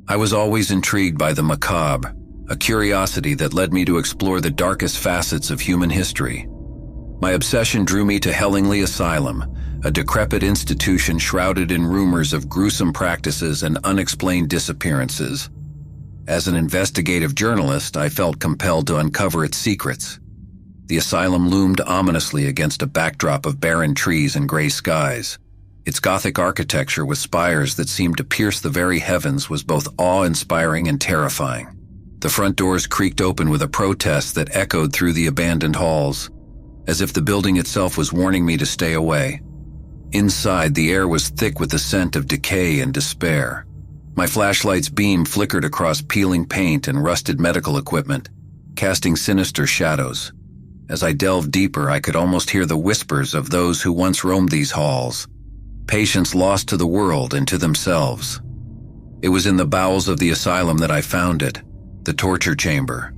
I was always intrigued by the macabre, a curiosity that led me to explore the darkest facets of human history. My obsession drew me to Henly Asylum, a decrepit institution shrouded in rumors of gruesome practices and unexplained disappearances. As an investigative journalist, I felt compelled to uncover its secrets. The asylum loomed ominously against a backdrop of barren trees and gray skies. Its Gothic architecture with spires that seemed to pierce the very heavens was both awe-inspiring and terrifying. The front doors creaked open with a protest that echoed through the abandoned halls, as if the building itself was warning me to stay away. Inside, the air was thick with the scent of decay and despair. My flashlight's beam flickered across peeling paint and rusted medical equipment, casting sinister shadows. As I delved deeper, I could almost hear the whispers of those who once roamed these halls, patients lost to the world and to themselves. It was in the bowels of the asylum that I found it, the torture chamber.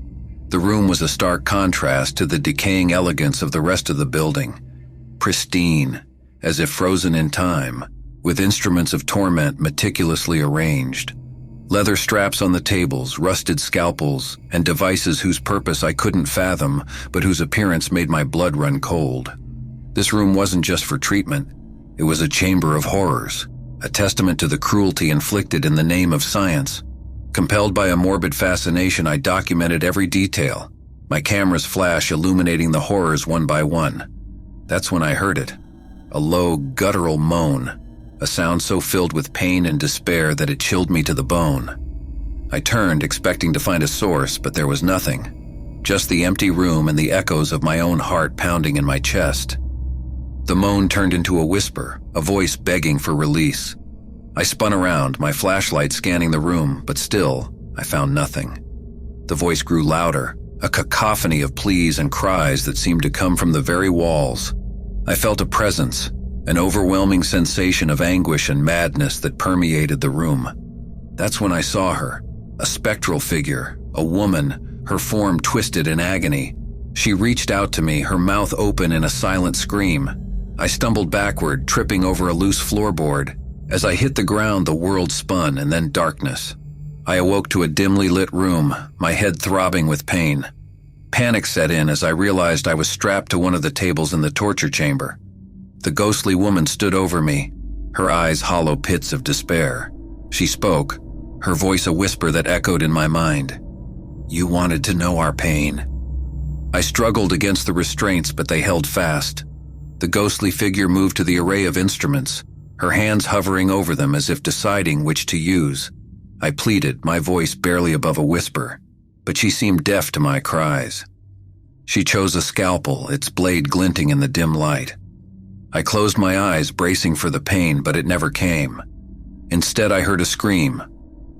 The room was a stark contrast to the decaying elegance of the rest of the building, pristine, as if frozen in time, with instruments of torment meticulously arranged. Leather straps on the tables, rusted scalpels, and devices whose purpose I couldn't fathom, but whose appearance made my blood run cold. This room wasn't just for treatment. It was a chamber of horrors, a testament to the cruelty inflicted in the name of science. Compelled by a morbid fascination, I documented every detail, my camera's flash illuminating the horrors one by one. That's when I heard it, a low, guttural moan, a sound so filled with pain and despair that it chilled me to the bone. I turned, expecting to find a source, but there was nothing, just the empty room and the echoes of my own heart pounding in my chest. The moan turned into a whisper, a voice begging for release. I spun around, my flashlight scanning the room, but still, I found nothing. The voice grew louder, a cacophony of pleas and cries that seemed to come from the very walls. I felt a presence, an overwhelming sensation of anguish and madness that permeated the room. That's when I saw her, a spectral figure, a woman, her form twisted in agony. She reached out to me, her mouth open in a silent scream. I stumbled backward, tripping over a loose floorboard. As I hit the ground, the world spun, and then darkness. I awoke to a dimly lit room, my head throbbing with pain. Panic set in as I realized I was strapped to one of the tables in the torture chamber. The ghostly woman stood over me, her eyes hollow pits of despair. She spoke, her voice a whisper that echoed in my mind. "You wanted to know our pain." I struggled against the restraints, but they held fast. The ghostly figure moved to the array of instruments, her hands hovering over them as if deciding which to use. I pleaded, my voice barely above a whisper, but she seemed deaf to my cries. She chose a scalpel, its blade glinting in the dim light. I closed my eyes, bracing for the pain, but it never came. Instead, I heard a scream,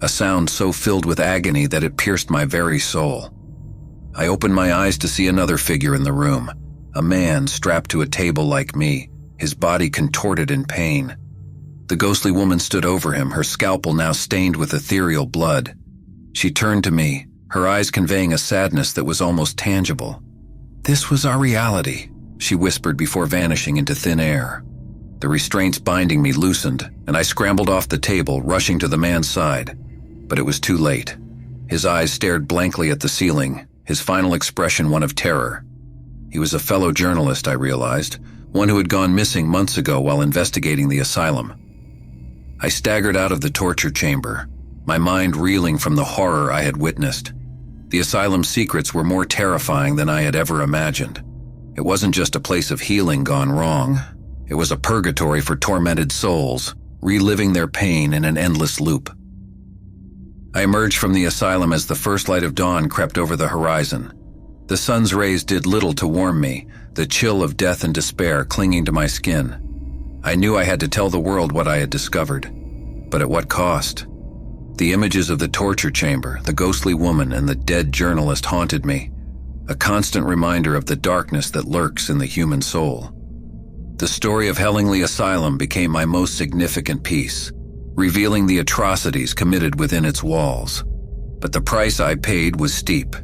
a sound so filled with agony that it pierced my very soul. I opened my eyes to see another figure in the room, a man strapped to a table like me, his body contorted in pain. The ghostly woman stood over him, her scalpel now stained with ethereal blood. She turned to me, her eyes conveying a sadness that was almost tangible. "This was our reality," she whispered before vanishing into thin air. The restraints binding me loosened, and I scrambled off the table, rushing to the man's side. But it was too late. His eyes stared blankly at the ceiling, his final expression one of terror. He was a fellow journalist, I realized, one who had gone missing months ago while investigating the asylum. I staggered out of the torture chamber, my mind reeling from the horror I had witnessed. The asylum's secrets were more terrifying than I had ever imagined. It wasn't just a place of healing gone wrong. It was a purgatory for tormented souls, reliving their pain in an endless loop. I emerged from the asylum as the first light of dawn crept over the horizon. The sun's rays did little to warm me, the chill of death and despair clinging to my skin. I knew I had to tell the world what I had discovered, but at what cost? The images of the torture chamber, the ghostly woman, and the dead journalist haunted me, a constant reminder of the darkness that lurks in the human soul. The story of Henly Asylum became my most significant piece, revealing the atrocities committed within its walls. But the price I paid was steep.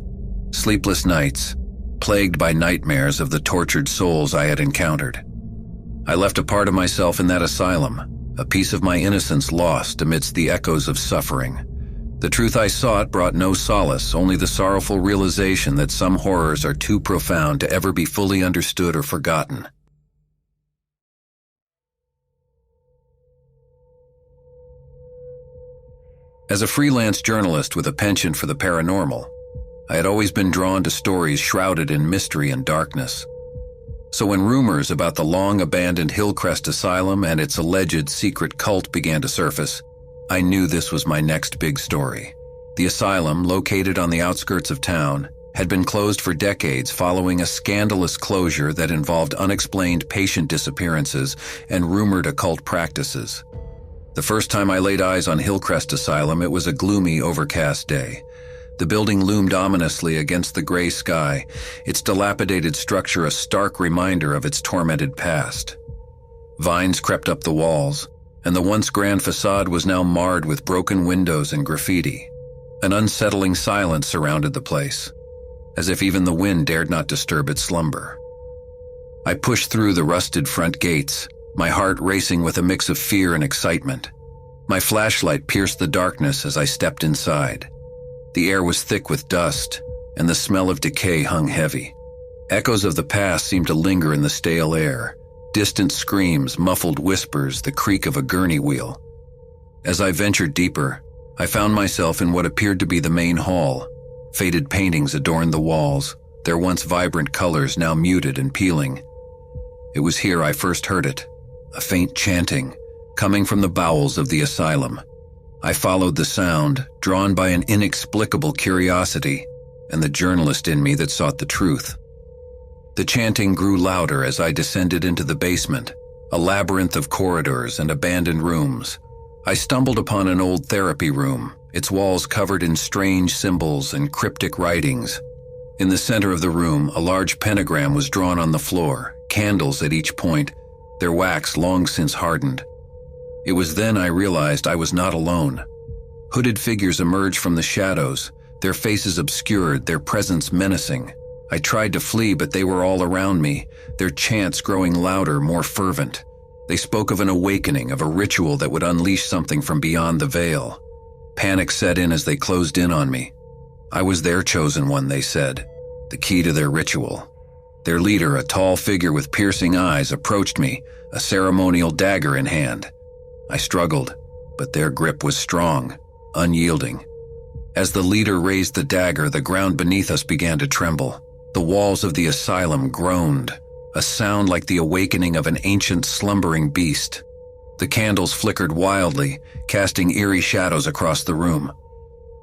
Sleepless nights, plagued by nightmares of the tortured souls I had encountered. I left a part of myself in that asylum, a piece of my innocence lost amidst the echoes of suffering. The truth I sought brought no solace, only the sorrowful realization that some horrors are too profound to ever be fully understood or forgotten. As a freelance journalist with a penchant for the paranormal, I had always been drawn to stories shrouded in mystery and darkness. So when rumors about the long-abandoned Hillcrest Asylum and its alleged secret cult began to surface, I knew this was my next big story. The asylum, located on the outskirts of town, had been closed for decades following a scandalous closure that involved unexplained patient disappearances and rumored occult practices. The first time I laid eyes on Hillcrest Asylum, it was a gloomy, overcast day. The building loomed ominously against the gray sky, its dilapidated structure a stark reminder of its tormented past. Vines crept up the walls, and the once grand facade was now marred with broken windows and graffiti. An unsettling silence surrounded the place, as if even the wind dared not disturb its slumber. I pushed through the rusted front gates, my heart racing with a mix of fear and excitement. My flashlight pierced the darkness as I stepped inside. The air was thick with dust, and the smell of decay hung heavy. Echoes of the past seemed to linger in the stale air. Distant screams, muffled whispers, the creak of a gurney wheel. As I ventured deeper, I found myself in what appeared to be the main hall. Faded paintings adorned the walls, their once vibrant colors now muted and peeling. It was here I first heard it, a faint chanting, coming from the bowels of the asylum. I followed the sound, drawn by an inexplicable curiosity, and the journalist in me that sought the truth. The chanting grew louder as I descended into the basement, a labyrinth of corridors and abandoned rooms. I stumbled upon an old therapy room, its walls covered in strange symbols and cryptic writings. In the center of the room, a large pentagram was drawn on the floor, candles at each point, their wax long since hardened. It was then I realized I was not alone. Hooded figures emerged from the shadows, their faces obscured, their presence menacing. I tried to flee, but they were all around me, their chants growing louder, more fervent. They spoke of an awakening, of a ritual that would unleash something from beyond the veil. Panic set in as they closed in on me. I was their chosen one, they said, the key to their ritual. Their leader, a tall figure with piercing eyes, approached me, a ceremonial dagger in hand. I struggled, but their grip was strong, unyielding. As the leader raised the dagger, the ground beneath us began to tremble. The walls of the asylum groaned, a sound like the awakening of an ancient slumbering beast. The candles flickered wildly, casting eerie shadows across the room.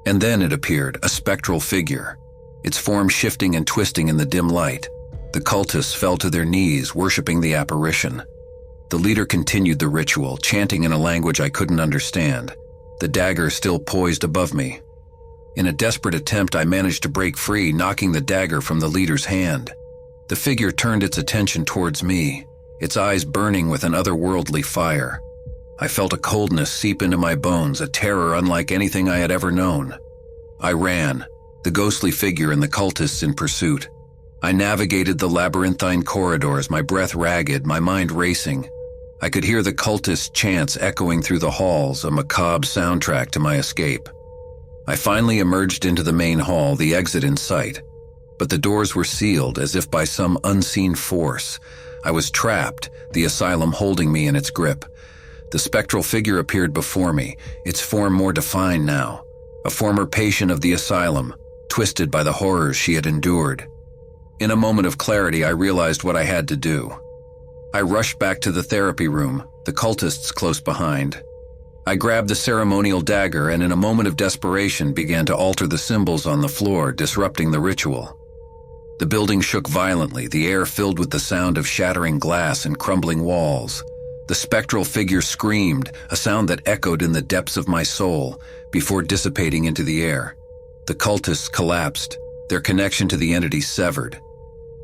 And then it appeared, a spectral figure, its form shifting and twisting in the dim light. The cultists fell to their knees, worshiping the apparition. The leader continued the ritual, chanting in a language I couldn't understand, the dagger still poised above me. In a desperate attempt, I managed to break free, knocking the dagger from the leader's hand. The figure turned its attention towards me, its eyes burning with an otherworldly fire. I felt a coldness seep into my bones, a terror unlike anything I had ever known. I ran, the ghostly figure and the cultists in pursuit. I navigated the labyrinthine corridors, my breath ragged, my mind racing. I could hear the cultists' chants echoing through the halls, a macabre soundtrack to my escape. I finally emerged into the main hall, the exit in sight. But the doors were sealed as if by some unseen force. I was trapped, the asylum holding me in its grip. The spectral figure appeared before me, its form more defined now. A former patient of the asylum, twisted by the horrors she had endured. In a moment of clarity, I realized what I had to do. I rushed back to the therapy room, the cultists close behind. I grabbed the ceremonial dagger and in a moment of desperation began to alter the symbols on the floor, disrupting the ritual. The building shook violently, the air filled with the sound of shattering glass and crumbling walls. The spectral figure screamed, a sound that echoed in the depths of my soul, before dissipating into the air. The cultists collapsed, their connection to the entity severed.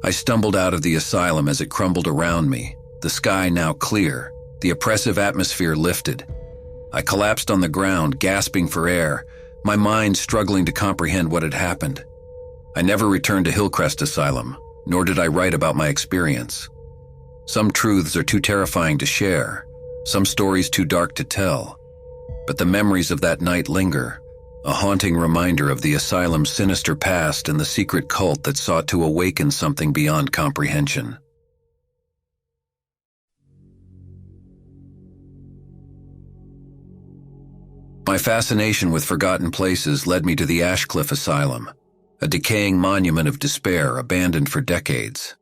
I stumbled out of the asylum as it crumbled around me, the sky now clear, the oppressive atmosphere lifted. I collapsed on the ground, gasping for air, my mind struggling to comprehend what had happened. I never returned to Hillcrest Asylum, nor did I write about my experience. Some truths are too terrifying to share, some stories too dark to tell. But the memories of that night linger, a haunting reminder of the asylum's sinister past and the secret cult that sought to awaken something beyond comprehension. My fascination with forgotten places led me to the Ashcliff Asylum, a decaying monument of despair abandoned for decades.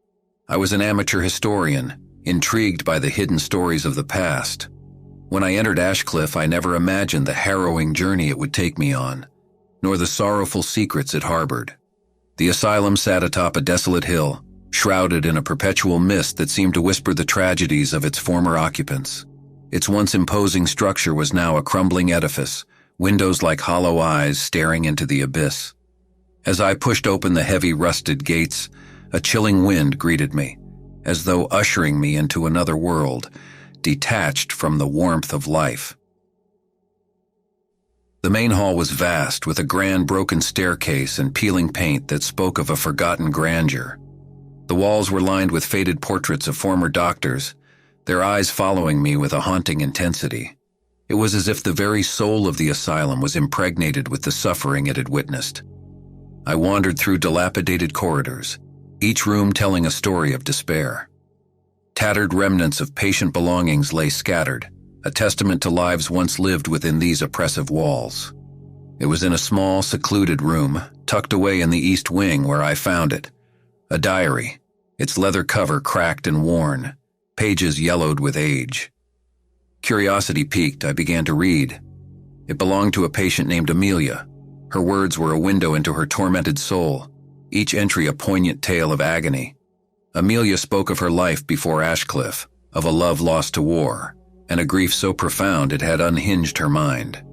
I was an amateur historian, intrigued by the hidden stories of the past. When I entered Ashcliff, I never imagined the harrowing journey it would take me on, nor the sorrowful secrets it harbored. The asylum sat atop a desolate hill, shrouded in a perpetual mist that seemed to whisper the tragedies of its former occupants. Its once imposing structure was now a crumbling edifice, windows like hollow eyes staring into the abyss. As I pushed open the heavy rusted gates, a chilling wind greeted me, as though ushering me into another world, detached from the warmth of life. The main hall was vast, with a grand broken staircase and peeling paint that spoke of a forgotten grandeur. The walls were lined with faded portraits of former doctors, their eyes following me with a haunting intensity. It was as if the very soul of the asylum was impregnated with the suffering it had witnessed. I wandered through dilapidated corridors, each room telling a story of despair. Tattered remnants of patient belongings lay scattered, a testament to lives once lived within these oppressive walls. It was in a small, secluded room, tucked away in the east wing, where I found it. A diary, its leather cover cracked and worn, pages yellowed with age. Curiosity piqued, I began to read. It belonged to a patient named Amelia. Her words were a window into her tormented soul, each entry a poignant tale of agony. Amelia spoke of her life before Ashcliff, of a love lost to war, and a grief so profound it had unhinged her mind.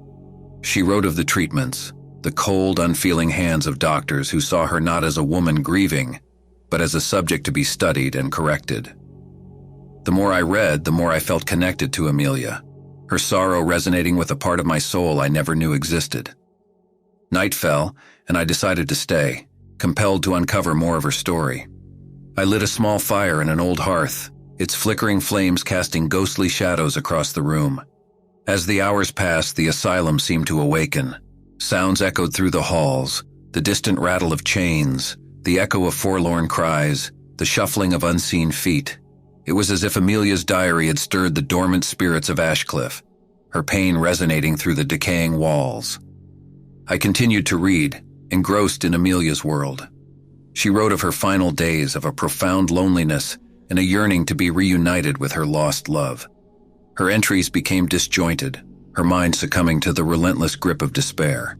She wrote of the treatments, the cold, unfeeling hands of doctors who saw her not as a woman grieving, but as a subject to be studied and corrected. The more I read, the more I felt connected to Amelia, her sorrow resonating with a part of my soul I never knew existed. Night fell, and I decided to stay, compelled to uncover more of her story. I lit a small fire in an old hearth, its flickering flames casting ghostly shadows across the room. As the hours passed, the asylum seemed to awaken. Sounds echoed through the halls, the distant rattle of chains, the echo of forlorn cries, the shuffling of unseen feet. It was as if Amelia's diary had stirred the dormant spirits of Ashcliff, her pain resonating through the decaying walls. I continued to read, engrossed in Amelia's world. She wrote of her final days, of a profound loneliness and a yearning to be reunited with her lost love. Her entries became disjointed, her mind succumbing to the relentless grip of despair.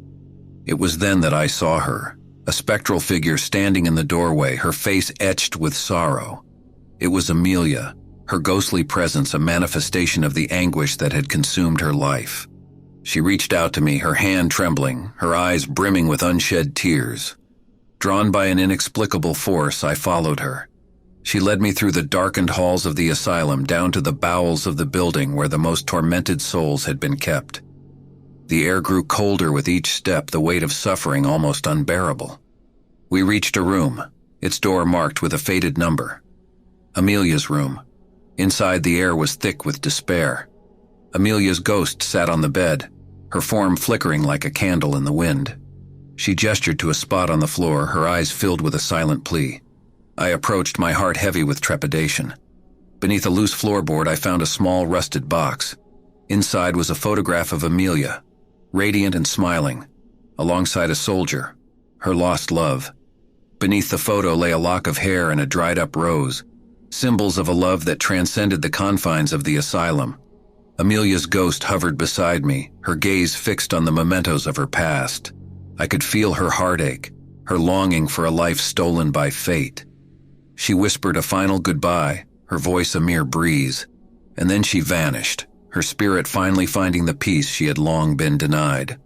It was then that I saw her, a spectral figure standing in the doorway, her face etched with sorrow. It was Amelia, her ghostly presence a manifestation of the anguish that had consumed her life. She reached out to me, her hand trembling, her eyes brimming with unshed tears. Drawn by an inexplicable force, I followed her. She led me through the darkened halls of the asylum down to the bowels of the building where the most tormented souls had been kept. The air grew colder with each step, the weight of suffering almost unbearable. We reached a room, its door marked with a faded number. Amelia's room. Inside, the air was thick with despair. Amelia's ghost sat on the bed, her form flickering like a candle in the wind. She gestured to a spot on the floor, her eyes filled with a silent plea. I approached, my heart heavy with trepidation. Beneath a loose floorboard, I found a small rusted box. Inside was a photograph of Amelia, radiant and smiling, alongside a soldier, her lost love. Beneath the photo lay a lock of hair and a dried-up rose, symbols of a love that transcended the confines of the asylum. Amelia's ghost hovered beside me, her gaze fixed on the mementos of her past. I could feel her heartache, her longing for a life stolen by fate. She whispered a final goodbye, her voice a mere breeze, and then she vanished, her spirit finally finding the peace she had long been denied.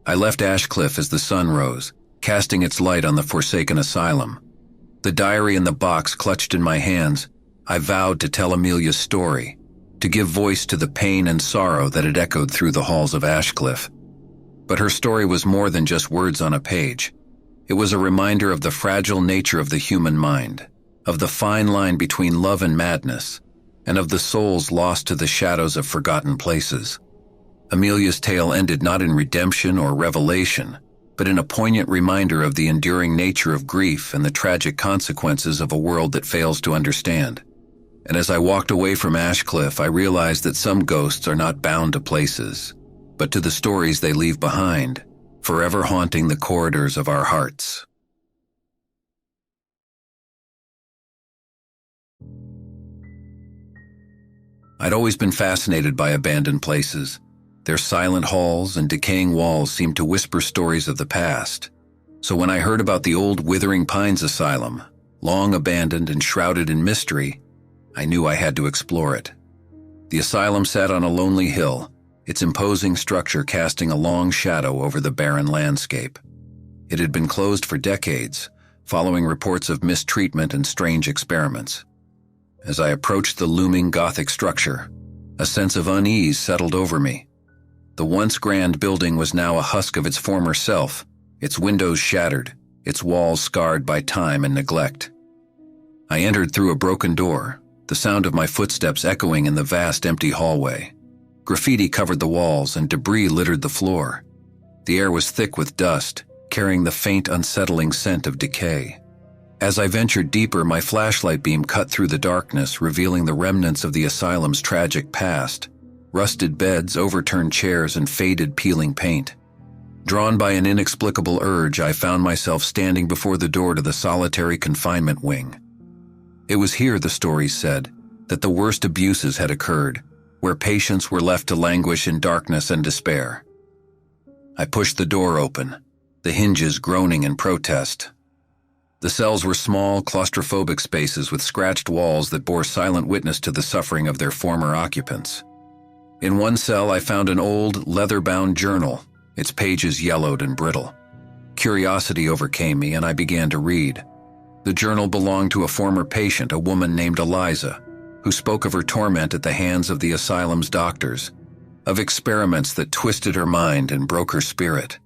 I left Ashcliff as the sun rose, casting its light on the forsaken asylum. The diary and the box clutched in my hands, I vowed to tell Amelia's story, to give voice to the pain and sorrow that had echoed through the halls of Ashcliff. But her story was more than just words on a page. It was a reminder of the fragile nature of the human mind, of the fine line between love and madness, and of the souls lost to the shadows of forgotten places. Amelia's tale ended not in redemption or revelation, but in a poignant reminder of the enduring nature of grief and the tragic consequences of a world that fails to understand. And as I walked away from Ashcliff, I realized that some ghosts are not bound to places, but to the stories they leave behind, forever haunting the corridors of our hearts. I'd always been fascinated by abandoned places. Their silent halls and decaying walls seemed to whisper stories of the past. So when I heard about the old Withering Pines Asylum, long abandoned and shrouded in mystery, I knew I had to explore it. The asylum sat on a lonely hill, its imposing structure casting a long shadow over the barren landscape. It had been closed for decades, following reports of mistreatment and strange experiments. As I approached the looming Gothic structure, a sense of unease settled over me. The once grand building was now a husk of its former self, its windows shattered, its walls scarred by time and neglect. I entered through a broken door, the sound of my footsteps echoing in the vast empty hallway. Graffiti covered the walls and debris littered the floor. The air was thick with dust, carrying the faint, unsettling scent of decay. As I ventured deeper, my flashlight beam cut through the darkness, revealing the remnants of the asylum's tragic past. Rusted beds, overturned chairs, and faded, peeling paint. Drawn by an inexplicable urge, I found myself standing before the door to the solitary confinement wing. It was here, the stories said, that the worst abuses had occurred, where patients were left to languish in darkness and despair. I pushed the door open, the hinges groaning in protest. The cells were small, claustrophobic spaces with scratched walls that bore silent witness to the suffering of their former occupants. In one cell, I found an old, leather-bound journal, its pages yellowed and brittle. Curiosity overcame me, and I began to read. The journal belonged to a former patient, a woman named Eliza, who spoke of her torment at the hands of the asylum's doctors, of experiments that twisted her mind and broke her spirit.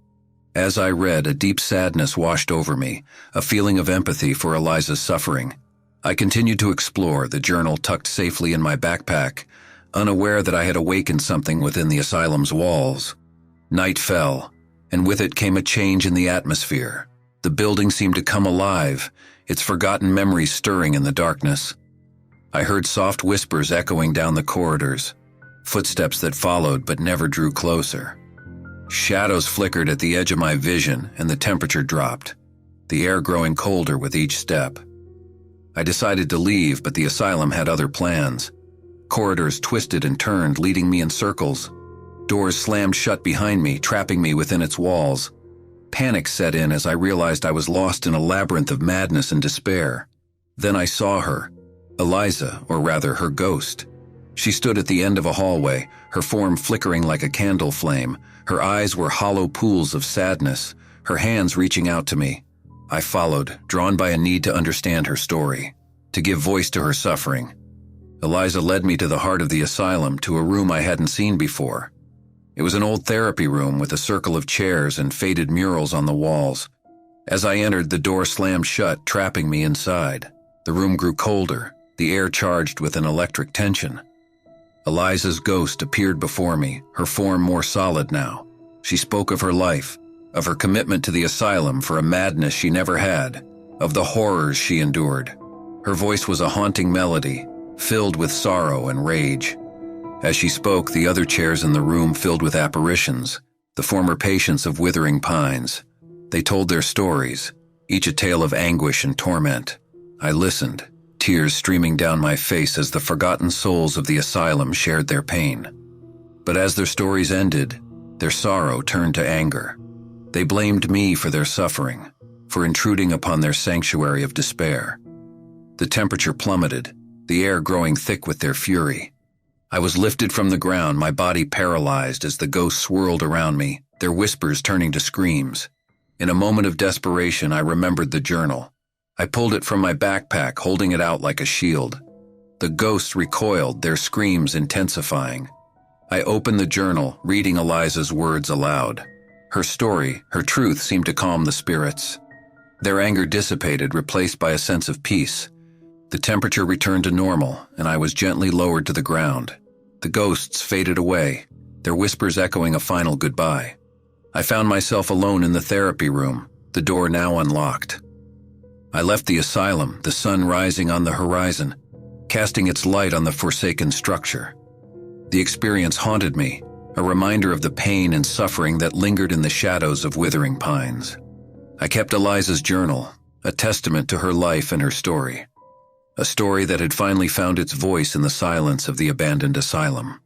As I read, a deep sadness washed over me, a feeling of empathy for Eliza's suffering. I continued to explore, the journal tucked safely in my backpack, unaware that I had awakened something within the asylum's walls. Night fell, and with it came a change in the atmosphere. The building seemed to come alive, its forgotten memories stirring in the darkness. I heard soft whispers echoing down the corridors, footsteps that followed but never drew closer. Shadows flickered at the edge of my vision, and the temperature dropped, the air growing colder with each step. I decided to leave, but the asylum had other plans. Corridors twisted and turned, leading me in circles. Doors slammed shut behind me, trapping me within its walls. Panic set in as I realized I was lost in a labyrinth of madness and despair. Then I saw her, Eliza, or rather her ghost. She stood at the end of a hallway, her form flickering like a candle flame. Her eyes were hollow pools of sadness, her hands reaching out to me. I followed, drawn by a need to understand her story, to give voice to her suffering. Eliza led me to the heart of the asylum, to a room I hadn't seen before. It was an old therapy room with a circle of chairs and faded murals on the walls. As I entered, the door slammed shut, trapping me inside. The room grew colder, the air charged with an electric tension. Eliza's ghost appeared before me, her form more solid now. She spoke of her life, of her commitment to the asylum for a madness she never had, of the horrors she endured. Her voice was a haunting melody, filled with sorrow and rage. As she spoke, the other chairs in the room filled with apparitions, the former patients of Withering Pines. They told their stories, each a tale of anguish and torment. I listened, tears streaming down my face as the forgotten souls of the asylum shared their pain. But as their stories ended, their sorrow turned to anger. They blamed me for their suffering, for intruding upon their sanctuary of despair. The temperature plummeted, the air growing thick with their fury. I was lifted from the ground, my body paralyzed as the ghosts swirled around me, their whispers turning to screams. In a moment of desperation, I remembered the journal. I pulled it from my backpack, holding it out like a shield. The ghosts recoiled, their screams intensifying. I opened the journal, reading Eliza's words aloud. Her story, her truth seemed to calm the spirits. Their anger dissipated, replaced by a sense of peace. The temperature returned to normal, and I was gently lowered to the ground. The ghosts faded away, their whispers echoing a final goodbye. I found myself alone in the therapy room, the door now unlocked. I left the asylum, the sun rising on the horizon, casting its light on the forsaken structure. The experience haunted me, a reminder of the pain and suffering that lingered in the shadows of Withering Pines. I kept Eliza's journal, a testament to her life and her story. A story that had finally found its voice in the silence of the abandoned asylum.